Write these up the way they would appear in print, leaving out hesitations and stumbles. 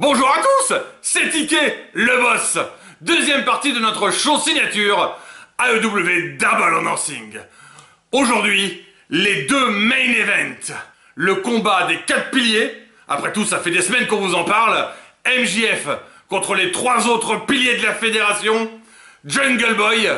Bonjour à tous, c'est Ticket, le boss. Deuxième partie de notre show signature, AEW Double or Nothing. Aujourd'hui, les deux main events. Le combat des 4 piliers, après tout ça fait des semaines qu'on vous en parle, MJF contre les 3 autres piliers de la fédération, Jungle Boy,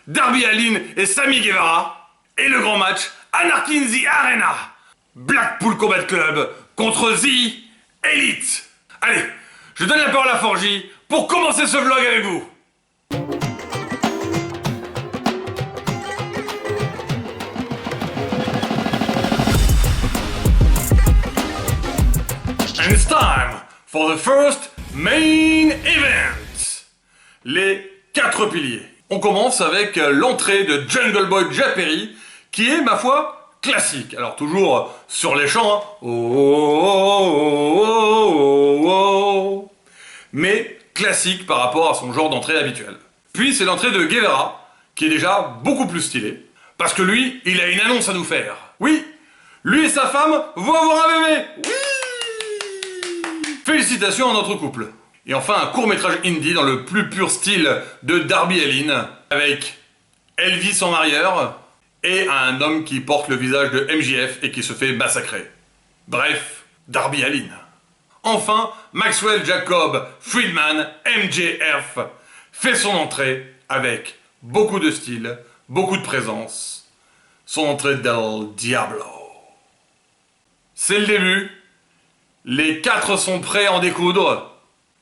Darby Allin et Sammy Guevara, et le grand match, Anarchy in the Arena, Blackpool Combat Club contre The Elite. Allez, je donne la parole à Forgy pour commencer ce vlog avec vous. And it's time for the first main event. Les 4 piliers. On commence avec l'entrée de Jungle Boy Japeri, qui est, ma foi, classique. Alors toujours sur les chants, hein. Oh, oh, oh, oh, oh. Mais classique par rapport à son genre d'entrée habituel. Puis c'est l'entrée de Guevara, qui est déjà beaucoup plus stylé, parce que lui, il a une annonce à nous faire. Oui, lui et sa femme vont avoir un bébé. Oui. Félicitations à notre couple. Et enfin un court-métrage indie dans le plus pur style de Darby Allin, avec Elvis en arrière, et un homme qui porte le visage de MJF et qui se fait massacrer. Bref, Darby Allin. Enfin, Maxwell Jacob Friedman, MJF, fait son entrée avec beaucoup de style, beaucoup de présence. Son entrée del Diablo. C'est le début. Les 4 sont prêts à en découdre.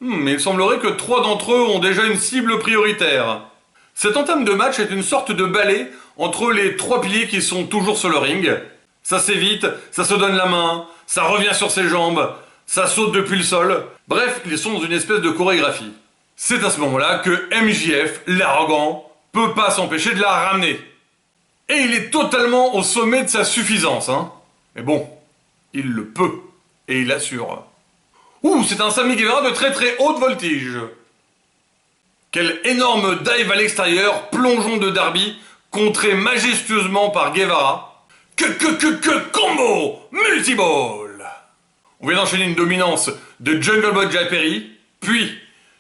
Mais il semblerait que 3 d'entre eux ont déjà une cible prioritaire. Cette entame de match est une sorte de balai entre les 3 piliers qui sont toujours sur le ring. Ça s'évite, ça se donne la main, ça revient sur ses jambes, ça saute depuis le sol. Bref, ils sont dans une espèce de chorégraphie. C'est à ce moment-là que MJF, l'arrogant, peut pas s'empêcher de la ramener. Et il est totalement au sommet de sa suffisance, hein. Mais bon, il le peut. Et il assure. Ouh, c'est un Sammy Guevara de très très haute voltige. Quel énorme dive à l'extérieur, plongeon de Darby, contré majestueusement par Guevara. Que combo multiball. On vient d'enchaîner une dominance de Jungle Boy Japeri, puis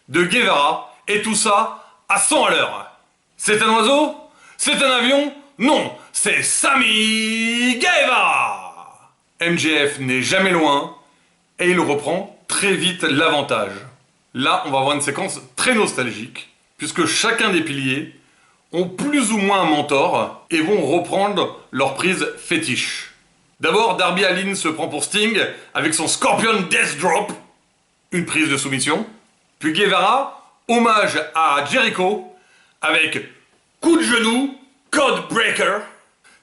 de Guevara, et tout ça à 100 à l'heure. C'est un oiseau? C'est un avion? Non, c'est Sammy Guevara. MJF n'est jamais loin, et il reprend très vite l'avantage. Là, on va avoir une séquence très nostalgique, puisque chacun des piliers ont plus ou moins un mentor, et vont reprendre leur prise fétiche. D'abord, Darby Allin se prend pour Sting, avec son Scorpion Death Drop, une prise de soumission. Puis Guevara, hommage à Jericho, avec coup de genou, Code Breaker.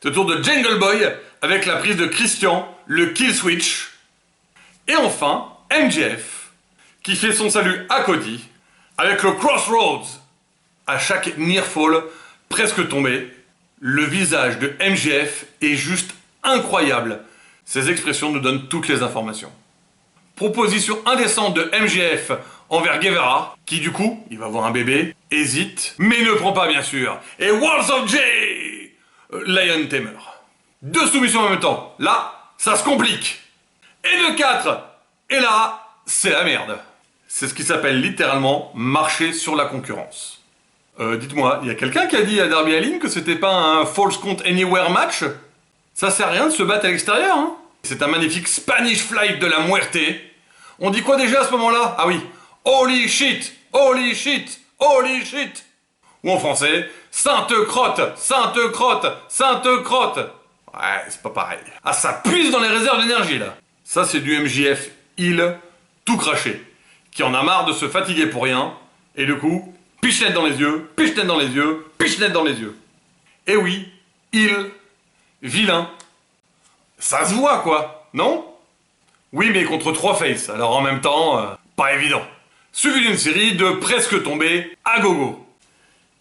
C'est le tour de Jungle Boy, avec la prise de Christian, le Kill Switch. Et enfin, MJF, qui fait son salut à Cody, avec le Crossroads. À chaque near fall, presque tombé, le visage de MJF est juste incroyable. Ces expressions nous donnent toutes les informations. Proposition indécente de MJF envers Guevara, qui du coup, il va avoir un bébé, hésite, mais ne prend pas bien sûr. Et Walls of J, Lion Tamer. 2 soumissions en même temps. Là, ça se complique. Et de 4. Et là, c'est la merde. C'est ce qui s'appelle littéralement marcher sur la concurrence. Dites-moi, il y a quelqu'un qui a dit à Darby Allin que c'était pas un Falls Count Anywhere match? Ça sert à rien de se battre à l'extérieur, hein. C'est un magnifique Spanish Fly de la muerte. On dit quoi déjà à ce moment-là? Ah oui, holy shit, holy shit, holy shit. Ou en français, sainte crotte, sainte crotte, sainte crotte. Ouais, c'est pas pareil. Ah, ça puise dans les réserves d'énergie, là. Ça, c'est du MJF heel, tout craché, qui en a marre de se fatiguer pour rien, et du coup, pichenette dans les yeux, pichenette dans les yeux, pichenette dans les yeux. Et oui, heel, vilain. Ça se voit, quoi, non? Oui, mais contre 3 faces, alors en même temps, pas évident. Suivi d'une série de presque tombés à gogo.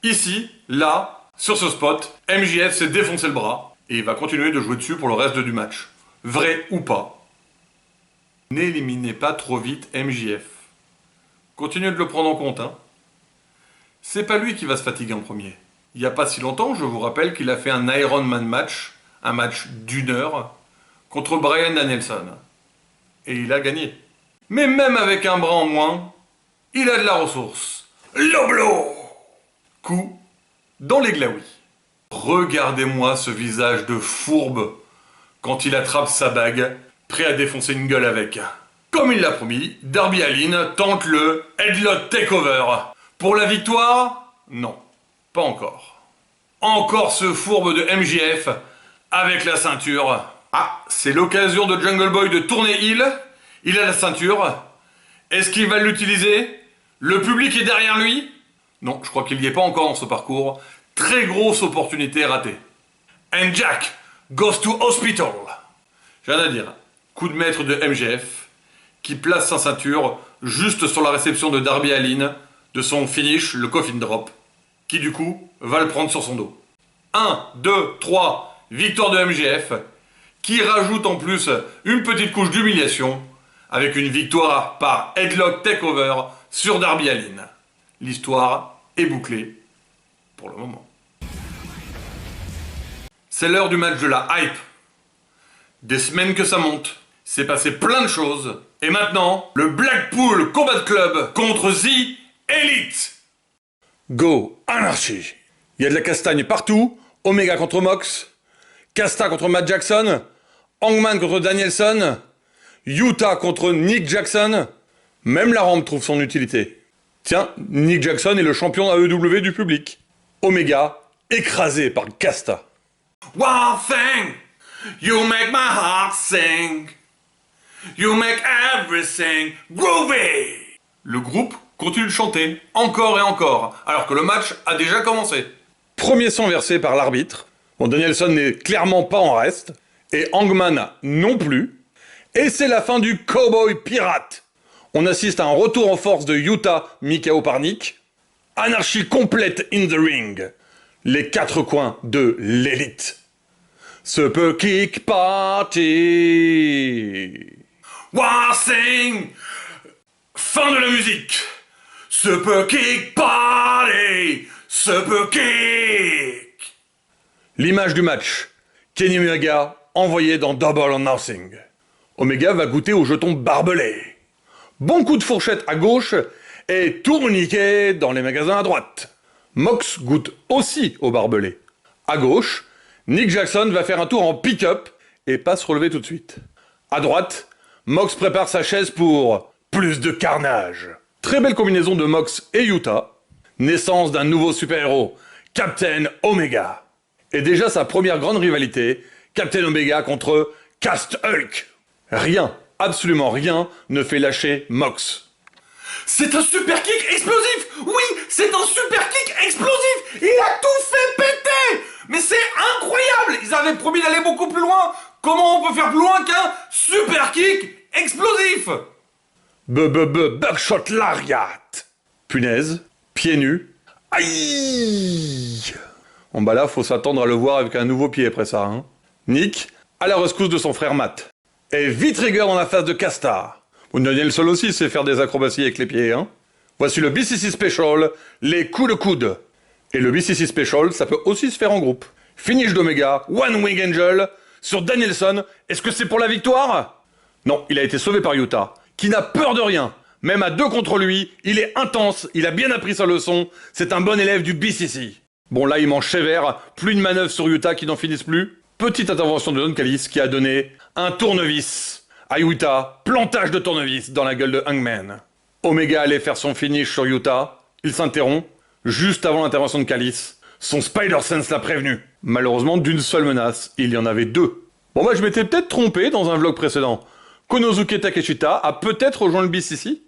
Ici, là, sur ce spot, MJF s'est défoncé le bras, et il va continuer de jouer dessus pour le reste du match. Vrai ou pas. N'éliminez pas trop vite MJF. Continuez de le prendre en compte, hein. C'est pas lui qui va se fatiguer en premier. Il n'y a pas si longtemps, je vous rappelle qu'il a fait un Iron Man match, un match d'1 heure, contre Bryan Danielson. Et il a gagné. Mais même avec un bras en moins, il a de la ressource. Loblo! Coup dans les glaouis. Regardez-moi ce visage de fourbe quand il attrape sa bague, prêt à défoncer une gueule avec. Comme il l'a promis, Darby Allin tente le Headlock Takeover. Pour la victoire? Non, pas encore. Encore ce fourbe de MJF avec la ceinture. Ah, c'est l'occasion de Jungle Boy de tourner heel. Il a la ceinture. Est-ce qu'il va l'utiliser? Le public est derrière lui? Non, je crois qu'il n'y est pas encore dans ce parcours. Très grosse opportunité ratée. And Jack goes to hospital. J'ai rien à dire. Coup de maître de MJF qui place sa ceinture juste sur la réception de Darby Allin de son finish, le coffin drop, qui du coup va le prendre sur son dos. 1, 2, 3, victoire de MJF, qui rajoute en plus une petite couche d'humiliation avec une victoire par Headlock Takeover sur Darby Allin. L'histoire est bouclée pour le moment. C'est l'heure du match de la hype. Des semaines que ça monte, c'est passé plein de choses. Et maintenant, le Blackpool Combat Club contre The Elite. Go, Anarchy. Il y a de la castagne partout. Omega contre Mox. Casta contre Matt Jackson. Hangman contre Danielson. Utah contre Nick Jackson. Même la rampe trouve son utilité. Tiens, Nick Jackson est le champion AEW du public. Omega, écrasé par Casta. One thing, you make my heart sing. You make everything groovy. Le groupe continue de chanter, encore et encore, alors que le match a déjà commencé. Premier son versé par l'arbitre. Bon, Danielson n'est clairement pas en reste, et Hangman non plus. Et c'est la fin du Cowboy Pirate. On assiste à un retour en force de Utah Mikao par Nick. Anarchie complète in the ring. Les quatre coins de l'élite. Super Kick Party. One thing. Fin de la musique. Super Kick Party. Super Kick. L'image du match. Kenny Omega envoyé dans Double or Nothing. Omega va goûter au jeton barbelé. Bon coup de fourchette à gauche et tourniquet dans les magasins à droite. Mox goûte aussi au barbelé. À gauche, Nick Jackson va faire un tour en pick-up et pas se relever tout de suite. À droite, Mox prépare sa chaise pour plus de carnage. Très belle combinaison de Mox et Utah. Naissance d'un nouveau super-héros, Captain Omega. Et déjà sa première grande rivalité, Captain Omega contre Cast Hulk. Rien, absolument rien, ne fait lâcher Mox. C'est un super kick explosif! Oui, c'est un super kick explosif! Il a tout fait péter! Mais c'est incroyable! Ils avaient promis d'aller beaucoup plus loin! Comment on peut faire plus loin qu'un super kick explosif? Buckshot Lariat! Punaise, pieds nus. Aïe! Bon bah là, faut s'attendre à le voir avec un nouveau pied après ça, hein. Nick, à la rescousse de son frère Matt. Et V-Trigger dans la face de Casta. Danielson aussi sait faire des acrobaties avec les pieds, hein. Voici le BCC Special, les coups de coude. Et le BCC Special, ça peut aussi se faire en groupe. Finish d'Omega, One Wing Angel, sur Danielson. Est-ce que c'est pour la victoire? Non, il a été sauvé par Utah, qui n'a peur de rien. Même à 2 contre lui, il est intense, il a bien appris sa leçon. C'est un bon élève du BCC. Bon là, il mange sévère, plus de manœuvres sur Utah qui n'en finissent plus. Petite intervention de Don Callis qui a donné un tournevis. À Utah, plantage de tournevis dans la gueule de Hangman. Omega allait faire son finish sur Utah. Il s'interrompt, juste avant l'intervention de Callis. Son Spider-Sense l'a prévenu. Malheureusement, d'une seule menace, il y en avait 2. Bon bah je m'étais peut-être trompé dans un vlog précédent. Konosuke Takeshita a peut-être rejoint le BCC.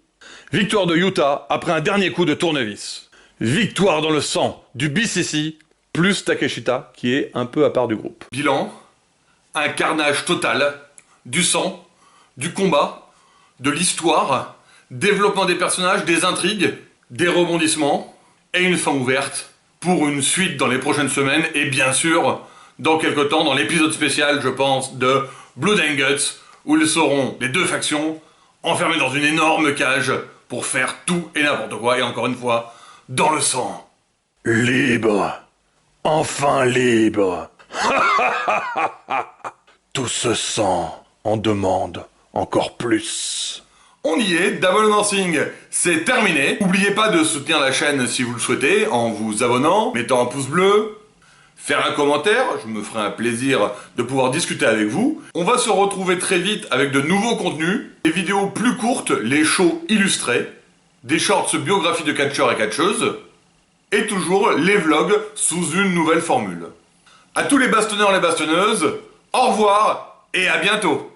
Victoire de Utah après un dernier coup de tournevis. Victoire dans le sang du BCC, plus Takeshita, qui est un peu à part du groupe. Bilan, un carnage total, du sang, du combat, de l'histoire, développement des personnages, des intrigues, des rebondissements, et une fin ouverte pour une suite dans les prochaines semaines, et bien sûr, dans quelques temps, dans l'épisode spécial, je pense, de Blood and Guts, où ils seront, les deux factions, enfermés dans une énorme cage pour faire tout et n'importe quoi, et encore une fois, dans le sang. Libre. Enfin libre. Tout ce sang en demande encore plus. On y est, Double or Nothing, c'est terminé. N'oubliez pas de soutenir la chaîne si vous le souhaitez, en vous abonnant, mettant un pouce bleu, faire un commentaire, je me ferai un plaisir de pouvoir discuter avec vous. On va se retrouver très vite avec de nouveaux contenus, des vidéos plus courtes, les shows illustrés, des shorts biographies de catcheurs et catcheuses, et toujours les vlogs sous une nouvelle formule. À tous les bastonneurs et les bastonneuses, au revoir et à bientôt.